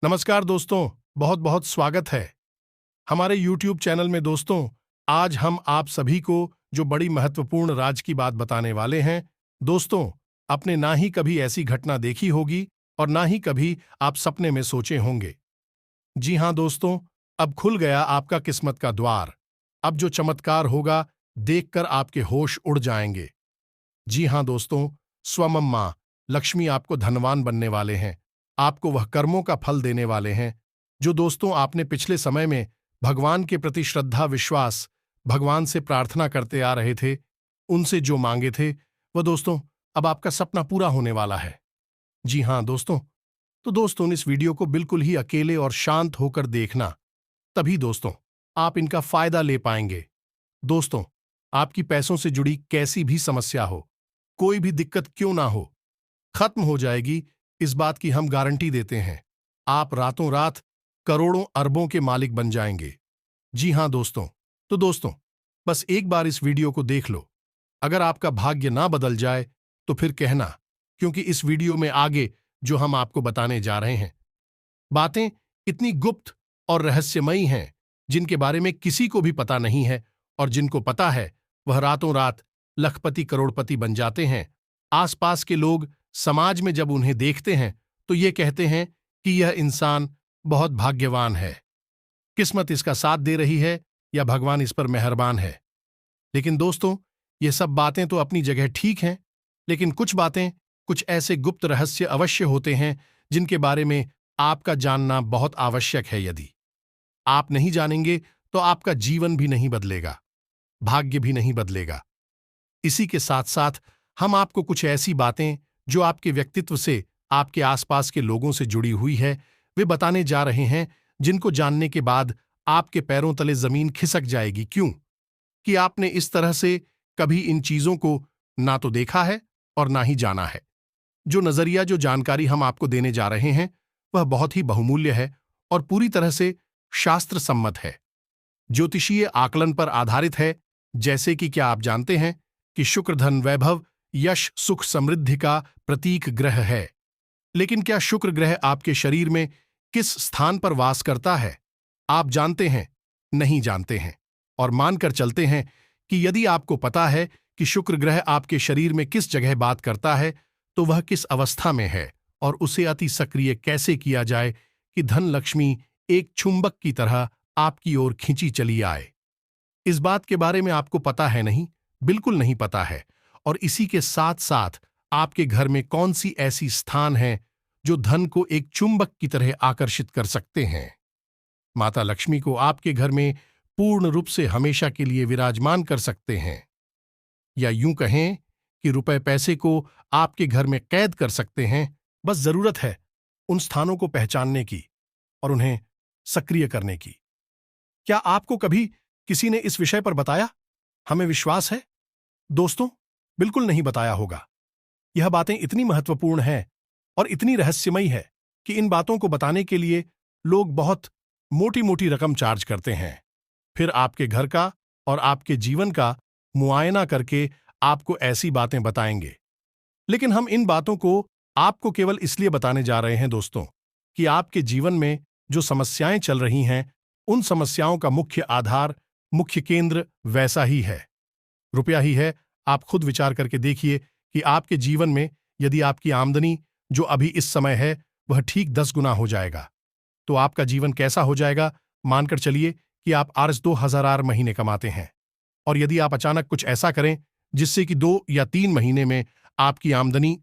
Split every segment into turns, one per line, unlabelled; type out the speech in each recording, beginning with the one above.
नमस्कार दोस्तों, बहुत बहुत स्वागत है हमारे YouTube चैनल में। दोस्तों, आज हम आप सभी को जो बड़ी महत्वपूर्ण राज की बात बताने वाले हैं। दोस्तों, आपने ना ही कभी ऐसी घटना देखी होगी और ना ही कभी आप सपने में सोचे होंगे। जी हाँ दोस्तों, अब खुल गया आपका किस्मत का द्वार। अब जो चमत्कार होगा, देखकर आपके होश उड़ जाएंगे। जी हाँ दोस्तों, स्वमम्मा लक्ष्मी आपको धनवान बनने वाले हैं। आपको वह कर्मों का फल देने वाले हैं जो दोस्तों आपने पिछले समय में भगवान के प्रति श्रद्धा विश्वास, भगवान से प्रार्थना करते आ रहे थे। उनसे जो मांगे थे वह दोस्तों अब आपका सपना पूरा होने वाला है। जी हाँ दोस्तों, तो दोस्तों इस वीडियो को बिल्कुल ही अकेले और शांत होकर देखना, तभी दोस्तों आप इनका फायदा ले पाएंगे। दोस्तों, आपकी पैसों से जुड़ी कैसी भी समस्या हो, कोई भी दिक्कत क्यों ना हो, खत्म हो जाएगी, इस बात की हम गारंटी देते हैं। आप रातों रात करोड़ों अरबों के मालिक बन जाएंगे। जी हां दोस्तों, तो दोस्तों बस एक बार इस वीडियो को देख लो। अगर आपका भाग्य ना बदल जाए तो फिर कहना, क्योंकि इस वीडियो में आगे जो हम आपको बताने जा रहे हैं, बातें इतनी गुप्त और रहस्यमयी हैं जिनके बारे में किसी को भी पता नहीं है, और जिनको पता है वह रातों रात लखपति करोड़पति बन जाते हैं। आसपास के लोग समाज में जब उन्हें देखते हैं तो ये कहते हैं कि यह इंसान बहुत भाग्यवान है, किस्मत इसका साथ दे रही है या भगवान इस पर मेहरबान है। लेकिन दोस्तों, ये सब बातें तो अपनी जगह ठीक हैं, लेकिन कुछ बातें, कुछ ऐसे गुप्त रहस्य अवश्य होते हैं जिनके बारे में आपका जानना बहुत आवश्यक है। यदि आप नहीं जानेंगे तो आपका जीवन भी नहीं बदलेगा, भाग्य भी नहीं बदलेगा। इसी के साथ साथ हम आपको कुछ ऐसी बातें जो आपके व्यक्तित्व से, आपके आसपास के लोगों से जुड़ी हुई है, वे बताने जा रहे हैं, जिनको जानने के बाद आपके पैरों तले जमीन खिसक जाएगी। क्यों? कि आपने इस तरह से कभी इन चीजों को ना तो देखा है और ना ही जाना है। जो नजरिया, जो जानकारी हम आपको देने जा रहे हैं, वह बहुत ही बहुमूल्य है और पूरी तरह से शास्त्र सम्मत है, ज्योतिषीय आकलन पर आधारित है। जैसे कि क्या आप जानते हैं कि शुक्र धन वैभव यश सुख समृद्धि का प्रतीक ग्रह है। लेकिन क्या शुक्र ग्रह आपके शरीर में किस स्थान पर वास करता है, आप जानते हैं? नहीं जानते हैं। और मानकर चलते हैं कि यदि आपको पता है कि शुक्र ग्रह आपके शरीर में किस जगह बात करता है, तो वह किस अवस्था में है और उसे अति सक्रिय कैसे किया जाए कि धन लक्ष्मी एक चुंबक की तरह आपकी ओर खींची चली आए। इस बात के बारे में आपको पता है? नहीं, बिल्कुल नहीं पता है। और इसी के साथ साथ आपके घर में कौन सी ऐसी स्थान है जो धन को एक चुंबक की तरह आकर्षित कर सकते हैं। माता लक्ष्मी को आपके घर में पूर्ण रूप से हमेशा के लिए विराजमान कर सकते हैं, या यूं कहें कि रुपए पैसे को आपके घर में कैद कर सकते हैं। बस जरूरत है उन स्थानों को पहचानने की और उन्हें सक्रिय करने की। क्या आपको कभी किसी ने इस विषय पर बताया? हमें विश्वास है दोस्तों, बिल्कुल नहीं बताया होगा। यह बातें इतनी महत्वपूर्ण हैं और इतनी रहस्यमयी है कि इन बातों को बताने के लिए लोग बहुत मोटी मोटी रकम चार्ज करते हैं। फिर आपके घर का और आपके जीवन का मुआयना करके आपको ऐसी बातें बताएंगे। लेकिन हम इन बातों को आपको केवल इसलिए बताने जा रहे हैं दोस्तों, कि आपके जीवन में जो समस्याएं चल रही हैं, उन समस्याओं का मुख्य आधार, मुख्य केंद्र वैसा ही है, रुपया ही है। आप खुद विचार करके देखिए कि आपके जीवन में यदि आपकी आमदनी जो अभी इस समय है वह ठीक 10 गुना हो जाएगा, तो आपका जीवन कैसा हो जाएगा। मानकर चलिए कि आप अर्ज 2000 महीने कमाते हैं, और यदि आप अचानक कुछ ऐसा करें जिससे कि 2 या 3 महीने में आपकी आमदनी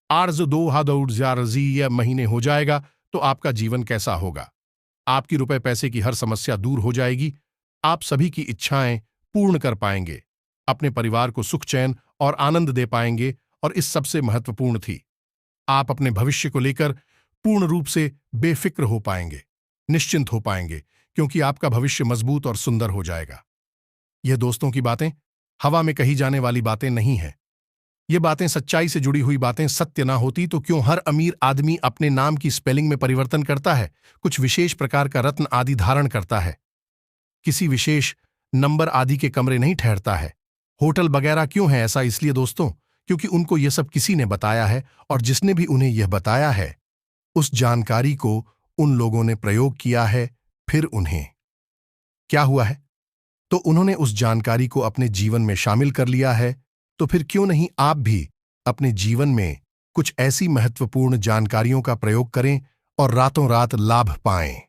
अर्ज 2000 महीने हो जाएगा, तो आपका जीवन कैसा होगा। आपकी रुपए पैसे की हर समस्या दूर हो जाएगी, आप सभी की इच्छाएं पूर्ण कर पाएंगे, अपने परिवार को सुख चैन और आनंद दे पाएंगे, और इस सबसे महत्वपूर्ण थी, आप अपने भविष्य को लेकर पूर्ण रूप से बेफिक्र हो पाएंगे, निश्चिंत हो पाएंगे, क्योंकि आपका भविष्य मजबूत और सुंदर हो जाएगा। यह दोस्तों की बातें हवा में कही जाने वाली बातें नहीं हैं। ये बातें सच्चाई से जुड़ी हुई बातें। सत्य ना होती तो क्यों हर अमीर आदमी अपने नाम की स्पेलिंग में परिवर्तन करता है, कुछ विशेष प्रकार का रत्न आदि धारण करता है, किसी विशेष नंबर आदि के कमरे नहीं ठहरता है, होटल वगैरह क्यों है ऐसा? इसलिए दोस्तों क्योंकि उनको यह सब किसी ने बताया है, और जिसने भी उन्हें यह बताया है उस जानकारी को उन लोगों ने प्रयोग किया है, फिर उन्हें क्या हुआ है? तो उन्होंने उस जानकारी को अपने जीवन में शामिल कर लिया है। तो फिर क्यों नहीं आप भी अपने जीवन में कुछ ऐसी महत्वपूर्ण जानकारियों का प्रयोग करें और रातों रात लाभ पाएं?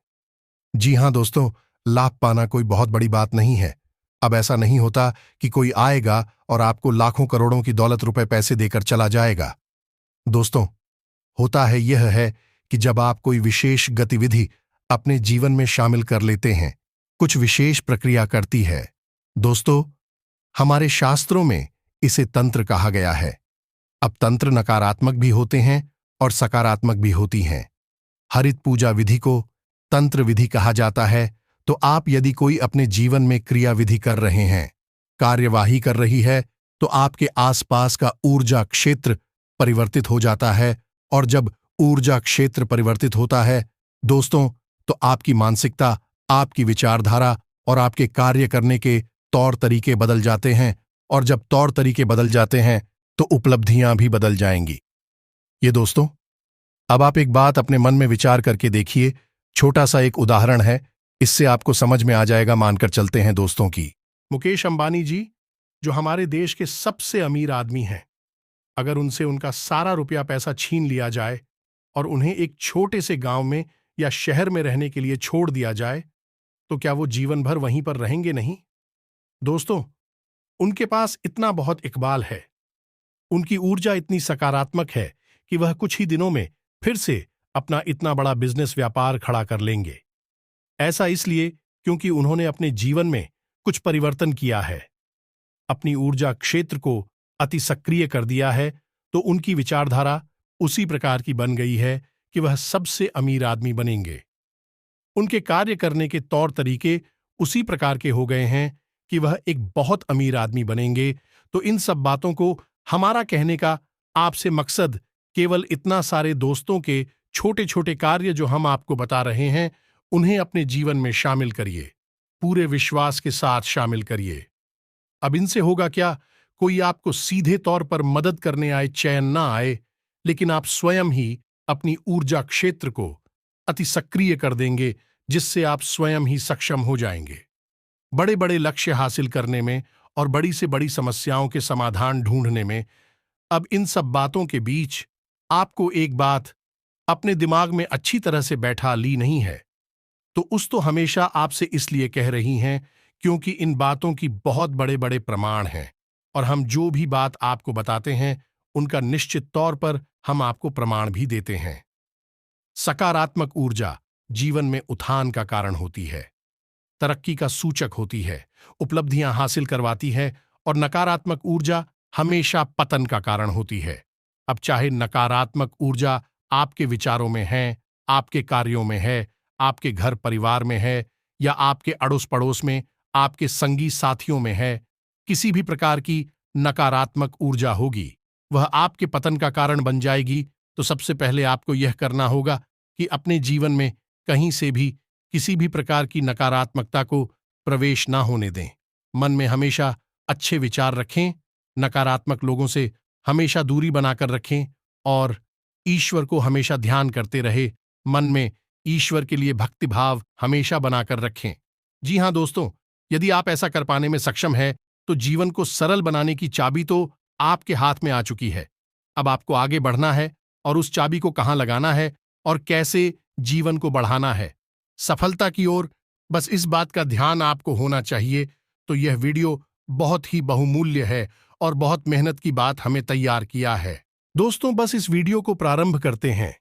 जी हां दोस्तों, लाभ पाना कोई बहुत बड़ी बात नहीं है। अब ऐसा नहीं होता कि कोई आएगा और आपको लाखों करोड़ों की दौलत रुपए पैसे देकर चला जाएगा। दोस्तों, होता है यह है कि जब आप कोई विशेष गतिविधि अपने जीवन में शामिल कर लेते हैं, कुछ विशेष प्रक्रिया करती है। दोस्तों, हमारे शास्त्रों में इसे तंत्र कहा गया है। अब तंत्र नकारात्मक भी होते हैं और सकारात्मक भी होती हैं। हरित पूजा विधि को तंत्र विधि कहा जाता है। तो आप यदि कोई अपने जीवन में क्रिया विधि कर रहे हैं, कार्यवाही कर रही है, तो आपके आसपास का ऊर्जा क्षेत्र परिवर्तित हो जाता है। और जब ऊर्जा क्षेत्र परिवर्तित होता है दोस्तों, तो आपकी मानसिकता, आपकी विचारधारा और आपके कार्य करने के तौर तरीके बदल जाते हैं। और जब तौर तरीके बदल जाते हैं तो उपलब्धियां भी बदल जाएंगी। ये दोस्तों, अब आप एक बात अपने मन में विचार करके देखिए। छोटा सा एक उदाहरण है, इससे आपको समझ में आ जाएगा। मानकर चलते हैं दोस्तों की मुकेश अंबानी जी, जो हमारे देश के सबसे अमीर आदमी हैं, अगर उनसे उनका सारा रुपया पैसा छीन लिया जाए और उन्हें एक छोटे से गांव में या शहर में रहने के लिए छोड़ दिया जाए, तो क्या वो जीवन भर वहीं पर रहेंगे? नहीं दोस्तों, उनके पास इतना बहुत इकबाल है, उनकी ऊर्जा इतनी सकारात्मक है कि वह कुछ ही दिनों में फिर से अपना इतना बड़ा बिजनेस व्यापार खड़ा कर लेंगे। ऐसा इसलिए क्योंकि उन्होंने अपने जीवन में कुछ परिवर्तन किया है, अपनी ऊर्जा क्षेत्र को अति सक्रिय कर दिया है। तो उनकी विचारधारा उसी प्रकार की बन गई है कि वह सबसे अमीर आदमी बनेंगे। उनके कार्य करने के तौर तरीके उसी प्रकार के हो गए हैं कि वह एक बहुत अमीर आदमी बनेंगे। तो इन सब बातों को हमारा कहने का आपसे मकसद केवल इतना सारे दोस्तों के छोटे छोटे कार्य जो हम आपको बता रहे हैं, उन्हें अपने जीवन में शामिल करिए, पूरे विश्वास के साथ शामिल करिए। अब इनसे होगा क्या? कोई आपको सीधे तौर पर मदद करने आए चैन ना आए, लेकिन आप स्वयं ही अपनी ऊर्जा क्षेत्र को अति सक्रिय कर देंगे, जिससे आप स्वयं ही सक्षम हो जाएंगे बड़े बड़े लक्ष्य हासिल करने में और बड़ी से बड़ी समस्याओं के समाधान ढूंढने में। अब इन सब बातों के बीच आपको एक बात अपने दिमाग में अच्छी तरह से बैठा ली नहीं है, तो उस तो हमेशा आपसे इसलिए कह रही हैं क्योंकि इन बातों की बहुत बड़े बड़े प्रमाण हैं और हम जो भी बात आपको बताते हैं उनका निश्चित तौर पर हम आपको प्रमाण भी देते हैं। सकारात्मक ऊर्जा जीवन में उत्थान का कारण होती है, तरक्की का सूचक होती है, उपलब्धियां हासिल करवाती है। और नकारात्मक ऊर्जा हमेशा पतन का कारण होती है। अब चाहे नकारात्मक ऊर्जा आपके विचारों में है, आपके कार्यों में है, आपके घर परिवार में है, या आपके अड़ोस पड़ोस में, आपके संगी साथियों में है, किसी भी प्रकार की नकारात्मक ऊर्जा होगी, वह आपके पतन का कारण बन जाएगी। तो सबसे पहले आपको यह करना होगा कि अपने जीवन में कहीं से भी किसी भी प्रकार की नकारात्मकता को प्रवेश ना होने दें। मन में हमेशा अच्छे विचार रखें, नकारात्मक लोगों से हमेशा दूरी बनाकर रखें और ईश्वर को हमेशा ध्यान करते रहे। मन में ईश्वर के लिए भक्ति भाव हमेशा बनाकर रखें। जी हां दोस्तों, यदि आप ऐसा कर पाने में सक्षम है तो जीवन को सरल बनाने की चाबी तो आपके हाथ में आ चुकी है। अब आपको आगे बढ़ना है और उस चाबी को कहाँ लगाना है और कैसे जीवन को बढ़ाना है सफलता की ओर, बस इस बात का ध्यान आपको होना चाहिए। तो यह वीडियो बहुत ही बहुमूल्य है और बहुत मेहनत की बात हमें तैयार किया है। दोस्तों, बस इस वीडियो को प्रारंभ करते हैं,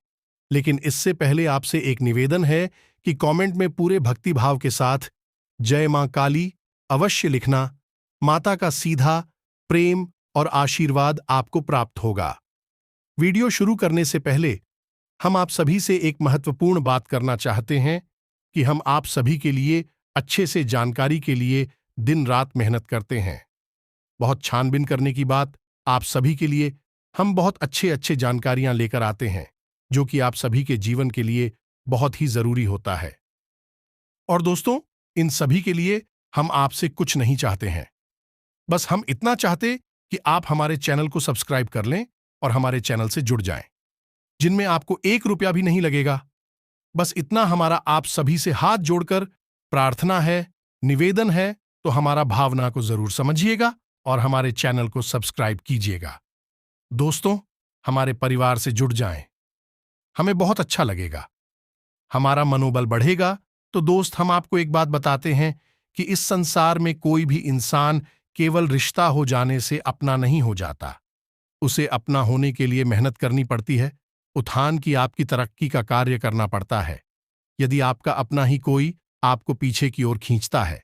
लेकिन इससे पहले आपसे एक निवेदन है कि कमेंट में पूरे भक्तिभाव के साथ जय मां काली अवश्य लिखना। माता का सीधा प्रेम और आशीर्वाद आपको प्राप्त होगा। वीडियो शुरू करने से पहले हम आप सभी से एक महत्वपूर्ण बात करना चाहते हैं कि हम आप सभी के लिए अच्छे से जानकारी के लिए दिन रात मेहनत करते हैं। बहुत छानबीन करने की बात, आप सभी के लिए हम बहुत अच्छे अच्छे जानकारियां लेकर आते हैं जो कि आप सभी के जीवन के लिए बहुत ही जरूरी होता है। और दोस्तों, इन सभी के लिए हम आपसे कुछ नहीं चाहते हैं, बस हम इतना चाहते कि आप हमारे चैनल को सब्सक्राइब कर लें और हमारे चैनल से जुड़ जाएं, जिनमें आपको 1 रुपया भी नहीं लगेगा। बस इतना हमारा आप सभी से हाथ जोड़कर प्रार्थना है, निवेदन है, तो हमारा भावना को जरूर समझिएगा और हमारे चैनल को सब्सक्राइब कीजिएगा। दोस्तों, हमारे परिवार से जुड़ जाएं, हमें बहुत अच्छा लगेगा, हमारा मनोबल बढ़ेगा। तो दोस्त, हम आपको एक बात बताते हैं कि इस संसार में कोई भी इंसान केवल रिश्ता हो जाने से अपना नहीं हो जाता। उसे अपना होने के लिए मेहनत करनी पड़ती है, उत्थान की, आपकी तरक्की का कार्य करना पड़ता है। यदि आपका अपना ही कोई आपको पीछे की ओर खींचता है,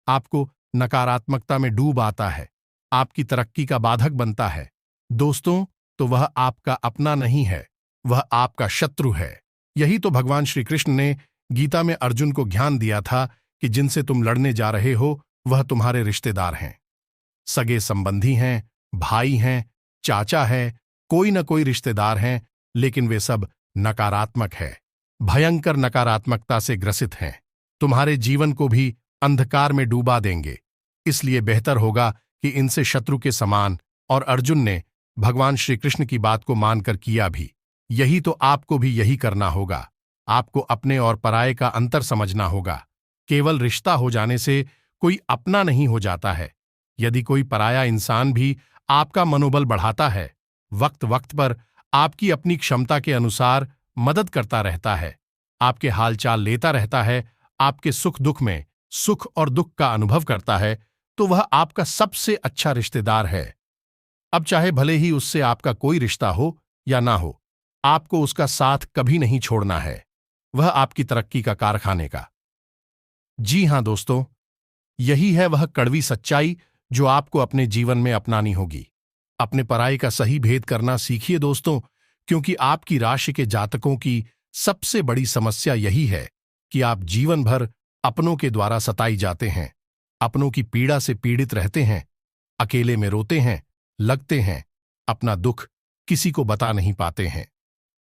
आपको नकारात्मकता में डूब आता है, आपकी तरक्की का बाधक बनता है, दोस्तों, तो वह आपका अपना नहीं है, वह आपका शत्रु है। यही तो भगवान श्री कृष्ण ने गीता में अर्जुन को ज्ञान दिया था कि जिनसे तुम लड़ने जा रहे हो वह तुम्हारे रिश्तेदार हैं, सगे संबंधी हैं, भाई हैं, चाचा है, कोई न कोई रिश्तेदार हैं, लेकिन वे सब नकारात्मक है, भयंकर नकारात्मकता से ग्रसित हैं, तुम्हारे जीवन को भी अंधकार में डूबा देंगे। इसलिए बेहतर होगा कि इनसे शत्रु के समान, और अर्जुन ने भगवान श्री कृष्ण की बात को मानकर किया भी यही, तो आपको भी यही करना होगा। आपको अपने और पराये का अंतर समझना होगा। केवल रिश्ता हो जाने से कोई अपना नहीं हो जाता है। यदि कोई पराया इंसान भी आपका मनोबल बढ़ाता है, वक्त वक्त पर आपकी अपनी क्षमता के अनुसार मदद करता रहता है, आपके हालचाल लेता रहता है, आपके सुख दुख में सुख और दुख का अनुभव करता है, तो वह आपका सबसे अच्छा रिश्तेदार है। अब चाहे भले ही उससे आपका कोई रिश्ता हो या ना हो, आपको उसका साथ कभी नहीं छोड़ना है, वह आपकी तरक्की का कारखाने का। जी हां दोस्तों, यही है वह कड़वी सच्चाई जो आपको अपने जीवन में अपनानी होगी। अपने पराये का सही भेद करना सीखिए दोस्तों, क्योंकि आपकी राशि के जातकों की सबसे बड़ी समस्या यही है कि आप जीवन भर अपनों के द्वारा सताई जाते हैं, अपनों की पीड़ा से पीड़ित रहते हैं, अकेले में रोते हैं, लगते हैं, अपना दुख किसी को बता नहीं पाते हैं,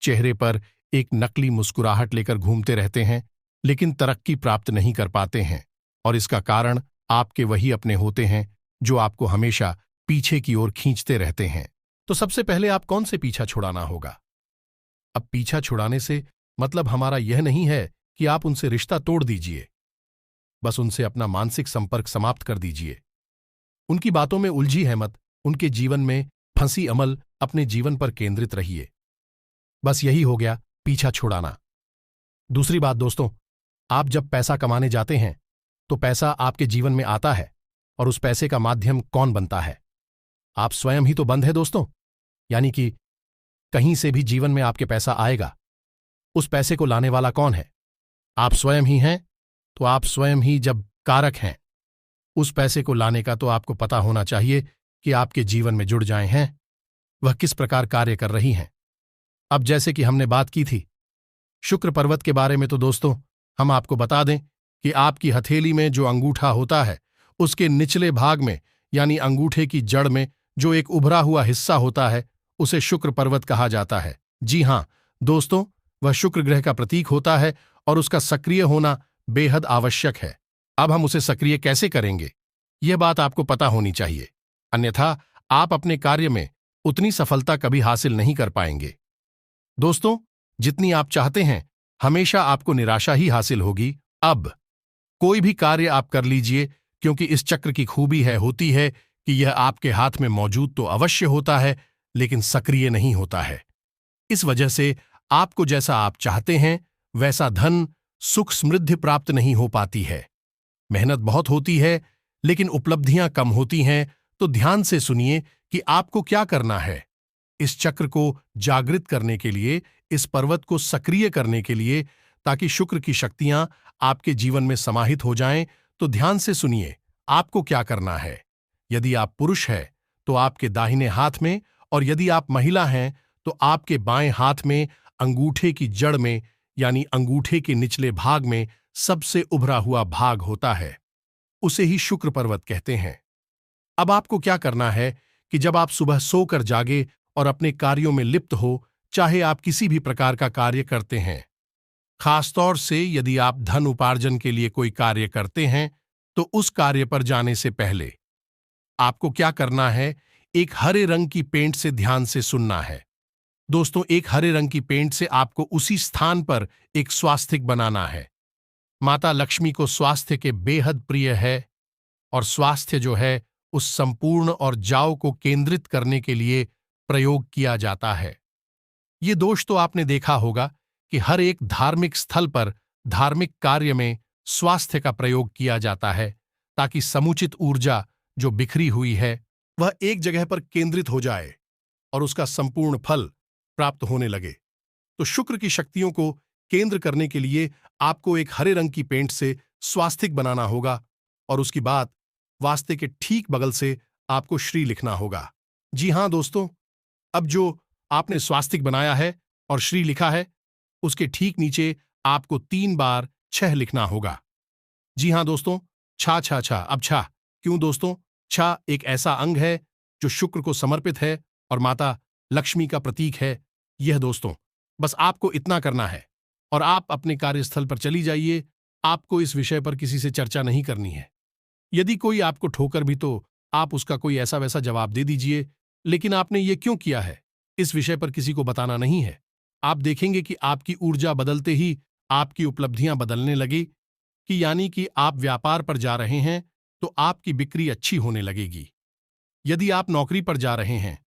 चेहरे पर एक नकली मुस्कुराहट लेकर घूमते रहते हैं, लेकिन तरक्की प्राप्त नहीं कर पाते हैं, और इसका कारण आपके वही अपने होते हैं जो आपको हमेशा पीछे की ओर खींचते रहते हैं। तो सबसे पहले आप कौन से पीछा छुड़ाना होगा? अब पीछा छुड़ाने से मतलब हमारा यह नहीं है कि आप उनसे रिश्ता तोड़ दीजिए, बस उनसे अपना मानसिक संपर्क समाप्त कर दीजिए। उनकी बातों में उलझी है मत, उनके जीवन में फंसी अमल अपने जीवन पर केंद्रित रहिए। बस यही हो गया पीछा छुड़ाना। दूसरी बात दोस्तों, आप जब पैसा कमाने जाते हैं तो पैसा आपके जीवन में आता है, और उस पैसे का माध्यम कौन बनता है? आप स्वयं ही तो बंद है दोस्तों। यानी कि कहीं से भी जीवन में आपके पैसा आएगा, उस पैसे को लाने वाला कौन है? आप स्वयं ही हैं। तो आप स्वयं ही जब कारक हैं उस पैसे को लाने का, तो आपको पता होना चाहिए कि आपके जीवन में जुड़ जाए हैं, वह किस प्रकार कार्य कर रही हैं। अब जैसे कि हमने बात की थी शुक्र पर्वत के बारे में, तो दोस्तों हम आपको बता दें कि आपकी हथेली में जो अंगूठा होता है उसके निचले भाग में, यानी अंगूठे की जड़ में जो एक उभरा हुआ हिस्सा होता है, उसे शुक्र पर्वत कहा जाता है। जी हां दोस्तों, वह शुक्र ग्रह का प्रतीक होता है और उसका सक्रिय होना बेहद आवश्यक है। अब हम उसे सक्रिय कैसे करेंगे, यह बात आपको पता होनी चाहिए, अन्यथा आप अपने कार्य में उतनी सफलता कभी हासिल नहीं कर पाएंगे। दोस्तों, जितनी आप चाहते हैं हमेशा आपको निराशा ही हासिल होगी। अब कोई भी कार्य आप कर लीजिए, क्योंकि इस चक्र की खूबी होती है कि यह आपके हाथ में मौजूद तो अवश्य होता है, लेकिन सक्रिय नहीं होता है। इस वजह से आपको जैसा आप चाहते हैं वैसा धन, सुख, समृद्धि प्राप्त नहीं हो पाती है। मेहनत बहुत होती है लेकिन उपलब्धियां कम होती हैं। तो ध्यान से सुनिए कि आपको क्या करना है। इस चक्र को जागृत करने के लिए, इस पर्वत को सक्रिय करने के लिए, ताकि शुक्र की शक्तियां आपके जीवन में समाहित हो जाएं, तो ध्यान से सुनिए आपको क्या करना है। यदि आप पुरुष हैं तो आपके दाहिने हाथ में, और यदि आप महिला हैं तो आपके बाएं हाथ में अंगूठे की जड़ में, यानी अंगूठे के निचले भाग में सबसे उभरा हुआ भाग होता है, उसे ही शुक्र पर्वत कहते हैं। अब आपको क्या करना है कि जब आप सुबह सोकर जागे और अपने कार्यों में लिप्त हो, चाहे आप किसी भी प्रकार का कार्य करते हैं, खासतौर से यदि आप धन उपार्जन के लिए कोई कार्य करते हैं, तो उस कार्य पर जाने से पहले आपको क्या करना है, एक हरे रंग की पेंट से ध्यान से सुनना है। दोस्तों, एक हरे रंग की पेंट से आपको उसी स्थान पर एक स्वास्तिक बनाना है। माता लक्ष्मी को स्वास्थ्य के बेहद प्रिय है और स्वास्थ्य जो है उस संपूर्ण और जाव को केंद्रित करने के लिए प्रयोग किया जाता है। ये दोष तो आपने देखा होगा कि हर एक धार्मिक स्थल पर धार्मिक कार्य में स्वास्थ्य का प्रयोग किया जाता है ताकि समुचित ऊर्जा जो बिखरी हुई है वह एक जगह पर केंद्रित हो जाए और उसका संपूर्ण फल प्राप्त होने लगे। तो शुक्र की शक्तियों को केंद्र करने के लिए आपको एक हरे रंग की पेंट से स्वास्तिक बनाना होगा और उसकी बाद वास्ते के ठीक बगल से आपको श्री लिखना होगा। जी हां दोस्तों, अब जो आपने स्वास्तिक बनाया है और श्री लिखा है, उसके ठीक नीचे आपको 3 बार 6 लिखना होगा। जी हां दोस्तों, छा छा छा। अब छा क्यों दोस्तों? छा एक ऐसा अंग है जो शुक्र को समर्पित है और माता लक्ष्मी का प्रतीक है। यह दोस्तों, बस आपको इतना करना है और आप अपने कार्यस्थल पर चली जाइए। आपको इस विषय पर किसी से चर्चा नहीं करनी है। यदि कोई आपको ठोकर भी तो आप उसका कोई ऐसा वैसा जवाब दे दीजिए, लेकिन आपने ये क्यों किया है इस विषय पर किसी को बताना नहीं है। आप देखेंगे कि आपकी ऊर्जा बदलते ही आपकी उपलब्धियां बदलने लगी, कि यानी कि आप व्यापार पर जा रहे हैं तो आपकी बिक्री अच्छी होने लगेगी। यदि आप नौकरी पर जा रहे हैं,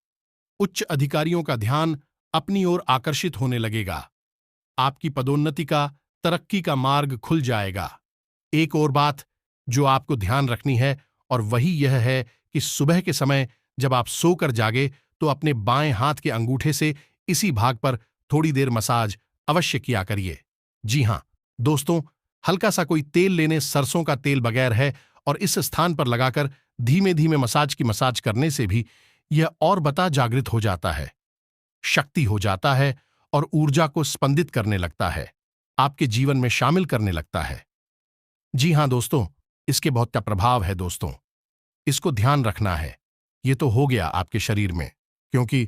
उच्च अधिकारियों का ध्यान अपनी ओर आकर्षित होने लगेगा। आपकी पदोन्नति का, तरक्की का मार्ग खुल जाएगा। एक और बात जो आपको ध्यान रखनी है और वही यह है कि सुबह के समय जब आप सोकर जागे तो अपने बाएं हाथ के अंगूठे से इसी भाग पर थोड़ी देर मसाज अवश्य किया करिए। जी हां दोस्तों, हल्का सा कोई तेल लेने, सरसों का तेल बगैर है, और इस स्थान पर लगाकर धीमे धीमे मसाज की मसाज करने से भी यह और बता जागृत हो जाता है, शक्ति हो जाता है और ऊर्जा को स्पंदित करने लगता है, आपके जीवन में शामिल करने लगता है। जी हां दोस्तों, इसके बहुत का प्रभाव है दोस्तों, इसको ध्यान रखना है। ये तो हो गया आपके शरीर में, क्योंकि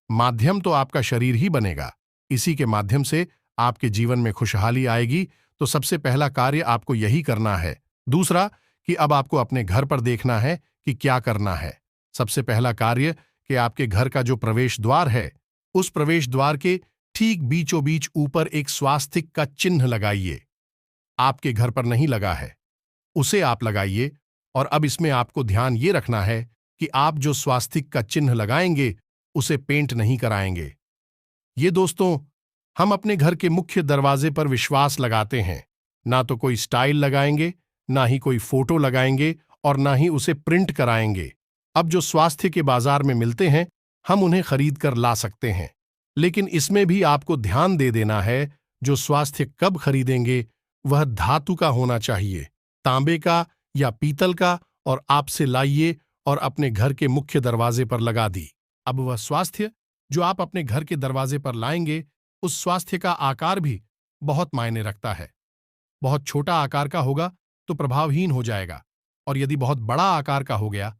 माध्यम तो आपका शरीर ही बनेगा। इसी के माध्यम से आपके जीवन में खुशहाली आएगी। तो सबसे पहला कार्य आपको यही करना है। दूसरा कि अब आपको अपने घर पर देखना है कि क्या करना है। सबसे पहला कार्य कि आपके घर का जो प्रवेश द्वार है, उस प्रवेश द्वार के ठीक बीचों बीच ऊपर एक स्वास्तिक का चिन्ह लगाइए। आपके घर पर नहीं लगा है, उसे आप लगाइए। और अब इसमें आपको ध्यान ये रखना है कि आप जो स्वास्तिक का चिन्ह लगाएंगे उसे पेंट नहीं कराएंगे। ये दोस्तों, हम अपने घर के मुख्य दरवाजे पर विश्वास लगाते हैं। ना तो कोई स्टाइल लगाएंगे, ना ही कोई फोटो लगाएंगे और ना ही उसे प्रिंट कराएंगे। अब जो स्वास्थ्य के बाजार में मिलते हैं हम उन्हें खरीद कर ला सकते हैं, लेकिन इसमें भी आपको ध्यान दे देना है जो स्वास्थ्य कब खरीदेंगे वह धातु का होना चाहिए, तांबे का या पीतल का, और आपसे लाइए और अपने घर के मुख्य दरवाजे पर लगा दी। अब वह स्वास्थ्य जो आप अपने घर के दरवाजे पर लाएंगे, उस स्वास्थ्य का आकार भी बहुत मायने रखता है। बहुत छोटा आकार का होगा तो प्रभावहीन हो जाएगा, और यदि बहुत बड़ा आकार का हो गया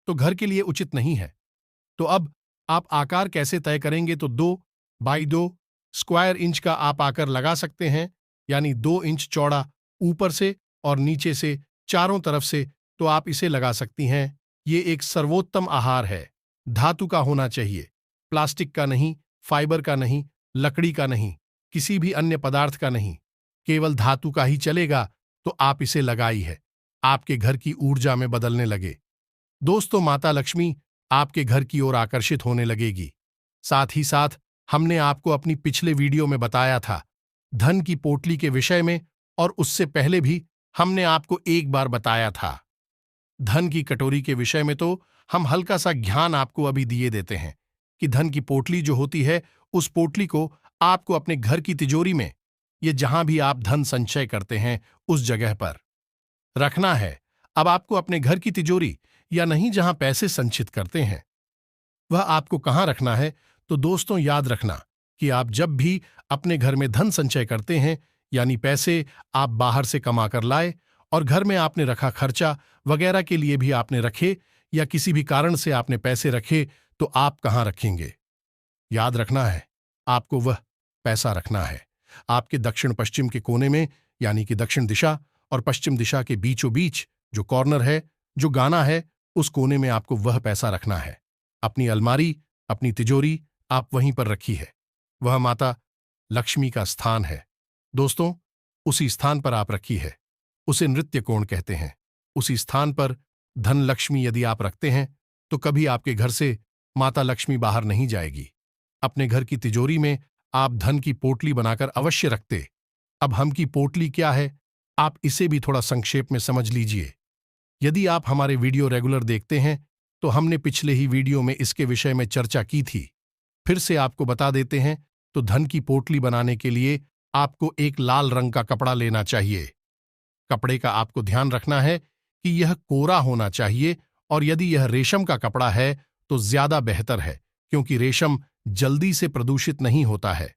तो घर के लिए उचित नहीं है। तो अब आप आकार कैसे तय करेंगे? तो 2 बाई 2 स्क्वायर इंच का आप आकार लगा सकते हैं, यानी 2 इंच चौड़ा ऊपर से और नीचे से चारों तरफ से, तो आप इसे लगा सकती हैं। ये एक सर्वोत्तम आहार है, धातु का होना चाहिए, प्लास्टिक का नहीं, फाइबर का नहीं, लकड़ी का नहीं, किसी भी अन्य पदार्थ का नहीं, केवल धातु का ही चलेगा। तो आप इसे लगाई है, आपके घर की ऊर्जा में बदलने लगे। दोस्तों, माता लक्ष्मी आपके घर की ओर आकर्षित होने लगेगी। साथ ही साथ हमने आपको अपनी पिछले वीडियो में बताया था धन की पोटली के विषय में, और उससे पहले भी हमने आपको एक बार बताया था धन की कटोरी के विषय में। तो हम हल्का सा ज्ञान आपको अभी दिए देते हैं कि धन की पोटली जो होती है, उस पोटली को आपको अपने घर की तिजोरी में, ये जहां भी आप धन संचय करते हैं उस जगह पर रखना है। अब आपको अपने घर की तिजोरी या नहीं जहां पैसे संचित करते हैं वह आपको कहां रखना है? तो दोस्तों, याद रखना कि आप जब भी अपने घर में धन संचय करते हैं, यानी पैसे आप बाहर से कमा कर लाए और घर में आपने रखा, खर्चा वगैरह के लिए भी आपने रखे, या किसी भी कारण से आपने पैसे रखे, तो आप कहां रखेंगे? याद रखना है, आपको वह पैसा रखना है आपके दक्षिण पश्चिम के कोने में, यानी कि दक्षिण दिशा और पश्चिम दिशा के बीचों बीच जो कॉर्नर है, जो गाना है, उस कोने में आपको वह पैसा रखना है। अपनी अलमारी, अपनी तिजोरी आप वहीं पर रखी है। वह माता लक्ष्मी का स्थान है। दोस्तों, उसी स्थान पर आप रखी है, उसे नृत्य कोण कहते हैं। उसी स्थान पर धन लक्ष्मी यदि आप रखते हैं तो कभी आपके घर से माता लक्ष्मी बाहर नहीं जाएगी। अपने घर की तिजोरी में आप धन की पोटली बनाकर अवश्य रखते। अब हम की पोटली क्या है, आप इसे भी थोड़ा संक्षेप में समझ लीजिए। यदि आप हमारे वीडियो रेगुलर देखते हैं तो हमने पिछले ही वीडियो में इसके विषय में चर्चा की थी। फिर से आपको बता देते हैं। तो धन की पोटली बनाने के लिए आपको एक लाल रंग का कपड़ा लेना चाहिए। कपड़े का आपको ध्यान रखना है कि यह कोरा होना चाहिए, और यदि यह रेशम का कपड़ा है तो ज्यादा बेहतर है, क्योंकि रेशम जल्दी से प्रदूषित नहीं होता है।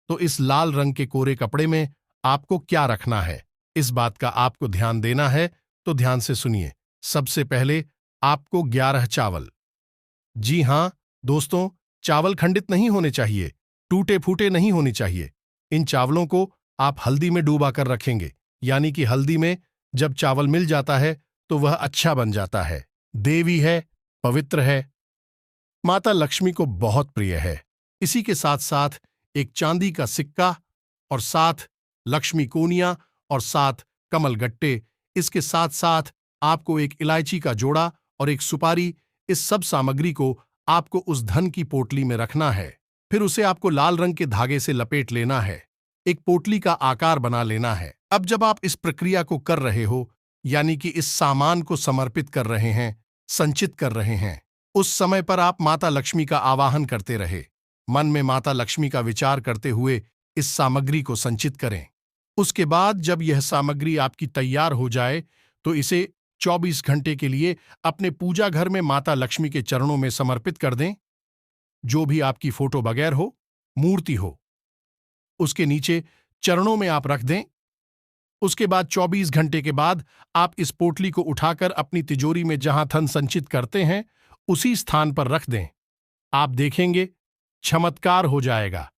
तो इस लाल रंग के कोरे कपड़े में आपको क्या रखना है, इस बात का आपको ध्यान देना है। तो ध्यान से सुनिए। सबसे पहले आपको 11 चावल, जी हां दोस्तों, चावल खंडित नहीं होने चाहिए, टूटे फूटे नहीं होने चाहिए। इन चावलों को आप हल्दी में डूबा कर रखेंगे, यानी कि हल्दी में जब चावल मिल जाता है तो वह अच्छा बन जाता है। देवी है, पवित्र है, माता लक्ष्मी को बहुत प्रिय है। इसी के साथ साथ एक चांदी का सिक्का और 7 लक्ष्मी कोनियां और 7 कमल गट्टे। इसके साथ साथ आपको एक इलायची का जोड़ा और एक सुपारी। इस सब सामग्री को आपको उस धन की पोटली में रखना है। फिर उसे आपको लाल रंग के धागे से लपेट लेना है, एक पोटली का आकार बना लेना है। अब जब आप इस प्रक्रिया को कर रहे हो, यानी कि इस सामान को समर्पित कर रहे हैं, संचित कर रहे हैं, उस समय पर आप माता लक्ष्मी का आवाहन करते रहे। मन में माता लक्ष्मी का विचार करते हुए इस सामग्री को संचित करें। उसके बाद जब यह सामग्री आपकी तैयार हो जाए तो इसे 24 घंटे के लिए अपने पूजा घर में माता लक्ष्मी के चरणों में समर्पित कर दें। जो भी आपकी फोटो बगैर हो, मूर्ति हो, उसके नीचे चरणों में आप रख दें। उसके बाद 24 घंटे के बाद आप इस पोटली को उठाकर अपनी तिजोरी में जहां धन संचित करते हैं उसी स्थान पर रख दें। आप देखेंगे चमत्कार हो जाएगा।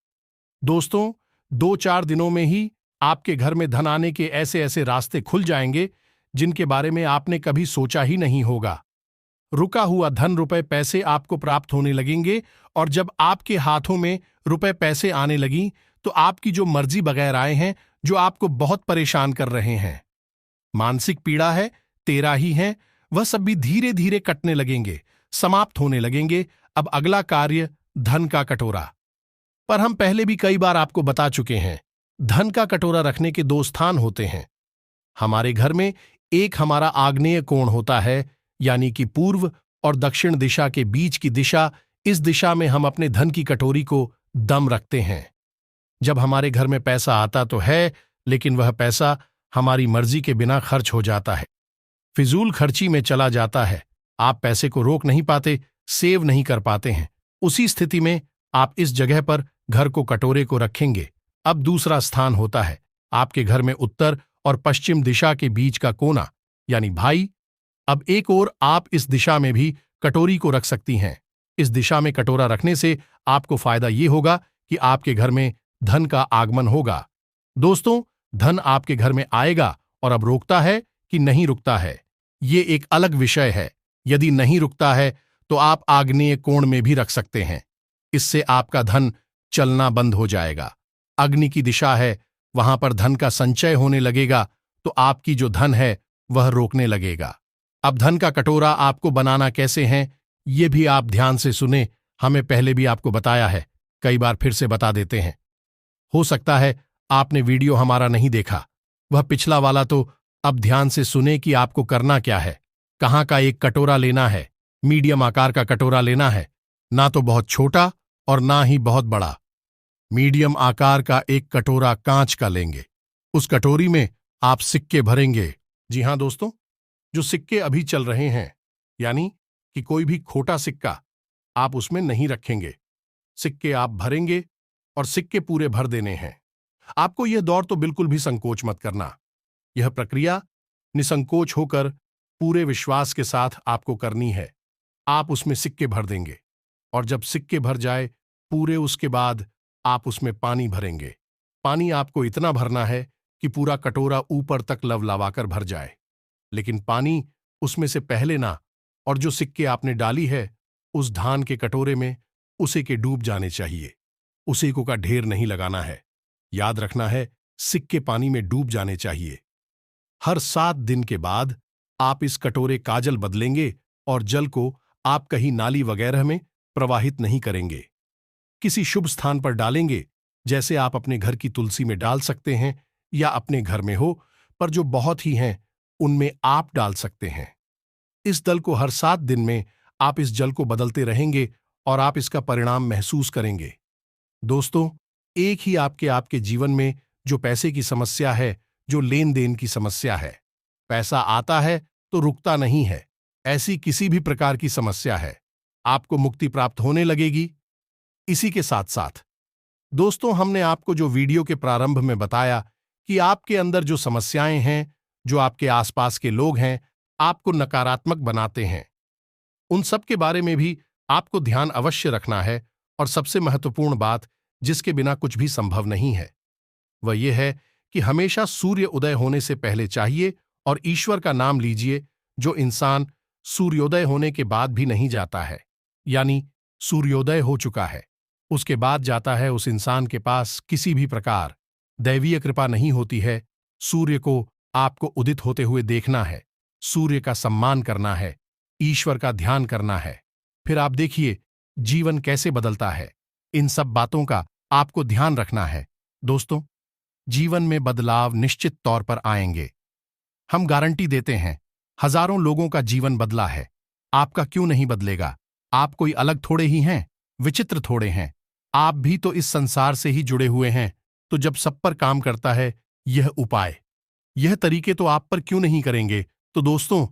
दोस्तों, 2-4 दिनों में ही आपके घर में धन आने के ऐसे ऐसे रास्ते खुल जाएंगे जिनके बारे में आपने कभी सोचा ही नहीं होगा। रुका हुआ धन, रुपए पैसे आपको प्राप्त होने लगेंगे, और जब आपके हाथों में रुपए पैसे आने लगी तो आपकी जो मर्जी बगैर आए हैं, जो आपको बहुत परेशान कर रहे हैं, मानसिक पीड़ा है, तेरा ही है, वह सब भी धीरे धीरे कटने लगेंगे, समाप्त होने लगेंगे। अब अगला कार्य धन का कटोरा। पर हम पहले भी कई बार आपको बता चुके हैं, धन का कटोरा रखने के 2 स्थान होते हैं। हमारे घर में एक हमारा आग्नेय कोण होता है, यानी कि पूर्व और दक्षिण दिशा के बीच की दिशा। इस दिशा में हम अपने धन की कटोरी को दम रखते हैं। जब हमारे घर में पैसा आता तो है, लेकिन वह पैसा हमारी मर्जी के बिना खर्च हो जाता है, फिजूल खर्ची में चला जाता है। आप पैसे को रोक नहीं पाते, सेव नहीं कर पाते हैं। उसी स्थिति में आप इस जगह पर घर को कटोरे को रखेंगे। अब दूसरा स्थान होता है आपके घर में उत्तर और पश्चिम दिशा के बीच का कोना, यानी भाई। अब एक और आप इस दिशा में भी कटोरी को रख सकती हैं। इस दिशा में कटोरा रखने से आपको फायदा ये होगा कि आपके घर में धन का आगमन होगा। दोस्तों, धन आपके घर में आएगा, और अब रोकता है कि नहीं रुकता है, ये एक अलग विषय है। यदि नहीं रुकता है तो आप आग्नेय कोण में भी रख सकते हैं। इससे आपका धन चलना बंद हो जाएगा। अग्नि की दिशा है, वहां पर धन का संचय होने लगेगा, तो आपकी जो धन है वह रोकने लगेगा। अब धन का कटोरा आपको बनाना कैसे है, ये भी आप ध्यान से सुने। हमें पहले भी आपको बताया है, कई बार फिर से बता देते हैं। हो सकता है आपने वीडियो हमारा नहीं देखा, वह पिछला वाला। तो अब ध्यान से सुने कि आपको करना क्या है। कहाँ का एक कटोरा लेना है, मीडियम आकार का कटोरा लेना है, ना तो बहुत छोटा और ना ही बहुत बड़ा। मीडियम आकार का एक कटोरा कांच का लेंगे। उस कटोरी में आप सिक्के भरेंगे। जी हां दोस्तों, जो सिक्के अभी चल रहे हैं, यानी कि कोई भी खोटा सिक्का आप उसमें नहीं रखेंगे। सिक्के आप भरेंगे और सिक्के पूरे भर देने हैं। आपको यह दौर तो बिल्कुल भी संकोच मत करना। यह प्रक्रिया निसंकोच होकर पूरे विश्वास के साथ आपको करनी है। आप उसमें सिक्के भर देंगे, और जब सिक्के भर जाए पूरे, उसके बाद आप उसमें पानी भरेंगे। पानी आपको इतना भरना है कि पूरा कटोरा ऊपर तक लवलवाकर भर जाए, लेकिन पानी उसमें से पहले ना, और जो सिक्के आपने डाली है उस धान के कटोरे में, उसे के डूब जाने चाहिए। उसेको का ढेर नहीं लगाना है। याद रखना है, सिक्के पानी में डूब जाने चाहिए। हर 7 दिन के बाद आप इस कटोरे काजल बदलेंगे और जल को आप कहीं नाली वगैरह में प्रवाहित नहीं करेंगे। किसी शुभ स्थान पर डालेंगे, जैसे आप अपने घर की तुलसी में डाल सकते हैं या अपने घर में हो, पर जो बहुत ही हैं उनमें आप डाल सकते हैं। इस दल को हर 7 दिन में आप इस जल को बदलते रहेंगे और आप इसका परिणाम महसूस करेंगे। दोस्तों, एक ही आपके आपके जीवन में जो पैसे की समस्या है, जो लेन देन की समस्या है, पैसा आता है तो रुकता नहीं है, ऐसी किसी भी प्रकार की समस्या है, आपको मुक्ति प्राप्त होने लगेगी। इसी के साथ साथ दोस्तों, हमने आपको जो वीडियो के प्रारंभ में बताया कि आपके अंदर जो समस्याएं हैं, जो आपके आसपास के लोग हैं, आपको नकारात्मक बनाते हैं, उन सब के बारे में भी आपको ध्यान अवश्य रखना है। और सबसे महत्वपूर्ण बात, जिसके बिना कुछ भी संभव नहीं है, वह यह है कि हमेशा सूर्य उदय होने से पहले चाहिए और ईश्वर का नाम लीजिए। जो इंसान सूर्योदय होने के बाद भी नहीं जाता है, यानी सूर्योदय हो चुका है, उसके बाद जाता है, उस इंसान के पास किसी भी प्रकार दैवीय कृपा नहीं होती है। सूर्य को आपको उदित होते हुए देखना है, सूर्य का सम्मान करना है, ईश्वर का ध्यान करना है, फिर आप देखिए जीवन कैसे बदलता है। इन सब बातों का आपको ध्यान रखना है। दोस्तों, जीवन में बदलाव निश्चित तौर पर आएंगे, हम गारंटी देते हैं। हजारों लोगों का जीवन बदला है, आपका क्यों नहीं बदलेगा? आप कोई अलग थोड़े ही हैं, विचित्र थोड़े हैं, आप भी तो इस संसार से ही जुड़े हुए हैं। तो जब सब पर काम करता है यह उपाय, यह तरीके, तो आप पर क्यों नहीं करेंगे? तो दोस्तों,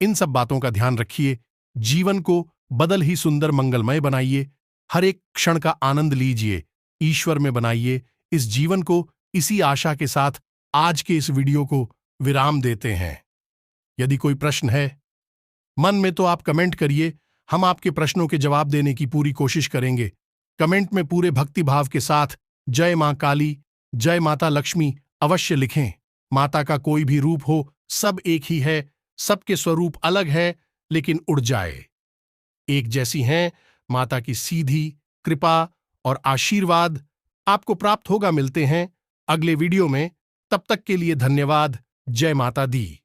इन सब बातों का ध्यान रखिए, जीवन को बदल ही सुंदर मंगलमय बनाइए, हर एक क्षण का आनंद लीजिए, ईश्वर में बनाइए इस जीवन को। इसी आशा के साथ आज के इस वीडियो को विराम देते हैं। यदि कोई प्रश्न है मन में तो आप कमेंट करिए, हम आपके प्रश्नों के जवाब देने की पूरी कोशिश करेंगे। कमेंट में पूरे भक्तिभाव के साथ जय मां काली, जय माता लक्ष्मी अवश्य लिखें। माता का कोई भी रूप हो, सब एक ही है, सबके स्वरूप अलग है, लेकिन ऊर्जाएं एक जैसी हैं। माता की सीधी कृपा और आशीर्वाद आपको प्राप्त होगा। मिलते हैं अगले वीडियो में, तब तक के लिए धन्यवाद। जय माता दी।